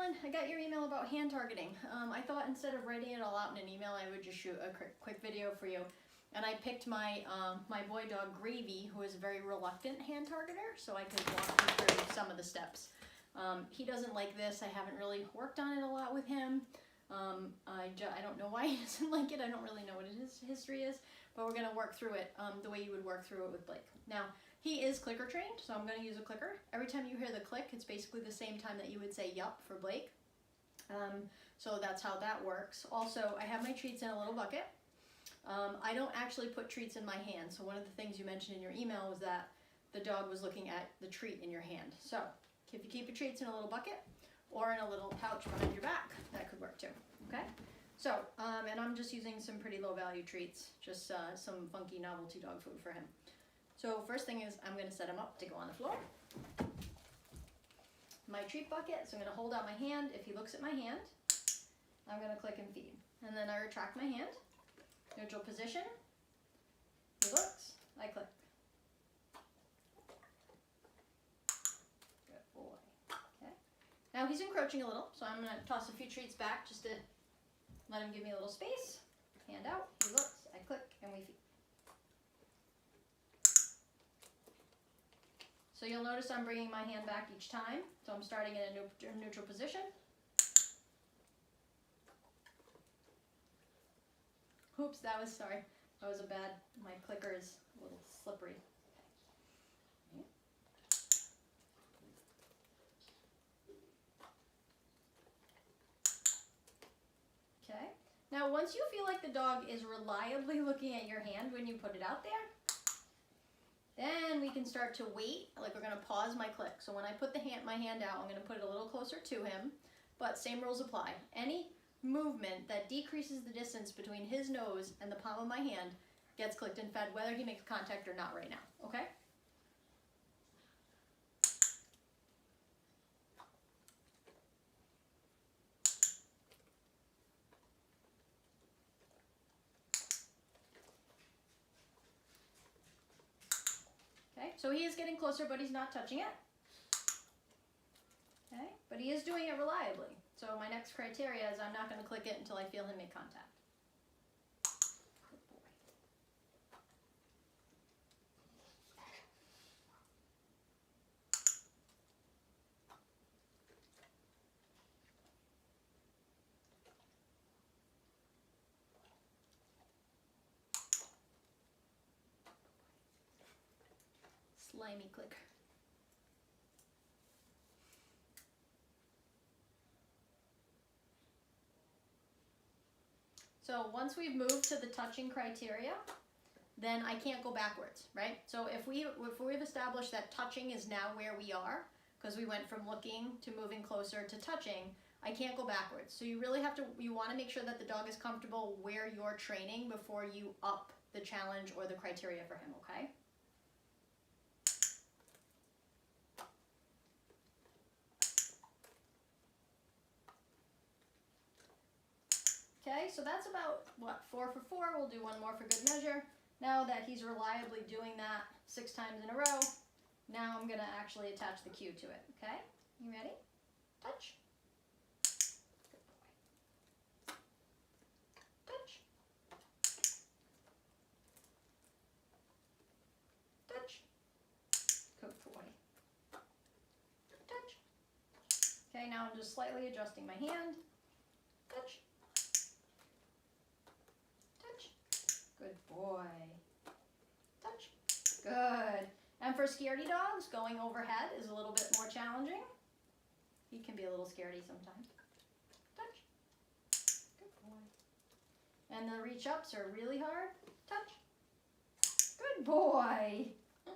everyone. I got your email about hand targeting. I thought instead of writing it all out in an email, I would just shoot a quick video for you. And I picked my my boy dog Gravy, who is a very reluctant hand targeter, so I could walk you through some of the steps. He doesn't like this. I haven't really worked on it a lot with him. I don't know why he doesn't like it. I don't really know what his history is, but we're gonna work through it the way you would work through it with Blake. Now, he is clicker trained, so I'm gonna use a clicker. Every time you hear the click, it's basically the same time that you would say yup for Blake. So that's how that works. Also, I have my treats in a little bucket. I don't actually put treats in my hand. So one of the things you mentioned in your email was that the dog was looking at the treat in your hand. So if you keep your treats in a little bucket or in a little pouch behind your back, that could work too, okay? So, and I'm just using some pretty low value treats, just some funky novelty dog food for him. So first thing is I'm gonna set him up to go on the floor. My treat bucket, so I'm gonna hold out my hand. If he looks at my hand, I'm gonna click and feed. And then I retract my hand, neutral position, he looks, I click. Good boy, okay. Now he's encroaching a little, so I'm gonna toss a few treats back just to let him give me a little space. Hand out, he looks, I click, and we feed. So you'll notice I'm bringing my hand back each time. So I'm starting in a neutral position. Oops, that was a bad, my clicker is a little slippery. Okay. Now once you feel like the dog is reliably looking at your hand when you put it out there, then we can start to wait, like we're gonna pause my click. So when I put my hand out, I'm gonna put it a little closer to him, but same rules apply. Any movement that decreases the distance between his nose and the palm of my hand gets clicked and fed, whether he makes contact or not right now, okay? Okay, so he is getting closer, but he's not touching it. Okay, but he is doing it reliably. So my next criteria is I'm not going to click it until I feel him make contact. Good boy. Slimy clicker. So once we've moved to the touching criteria, then I can't go backwards, right? So if we've established that touching is now where we are, because we went from looking to moving closer to touching, I can't go backwards. So you really have to, you want to make sure that the dog is comfortable where you're training before you up the challenge or the criteria for him, okay? Okay, so that's about, what, 4 for 4. We'll do one more for good measure. Now that he's reliably doing that 6 times in a row, now I'm going to actually attach the cue to it, okay? You ready? Touch. Good boy. Touch. Touch. Good boy. Touch. Okay, now I'm just slightly adjusting my hand. Touch. Good boy. Touch. Good. And for scaredy dogs, going overhead is a little bit more challenging. He can be a little scaredy sometimes. Touch. Good boy. And the reach ups are really hard. Touch. Good boy. Touch.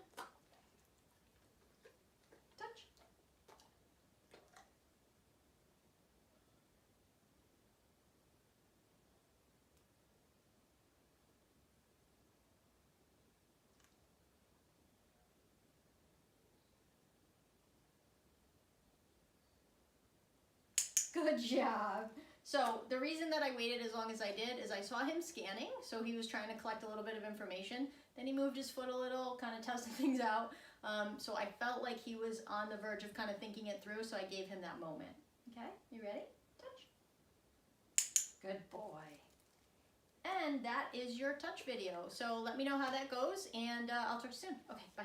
Good job. So the reason that I waited as long as I did is I saw him scanning, so he was trying to collect a little bit of information. Then he moved his foot a little, kind of tested things out. So I felt like he was on the verge of kind of thinking it through, so I gave him that moment. Okay, you ready? Touch. Good boy. And that is your touch video. So let me know how that goes, and I'll talk to you soon. Okay, bye.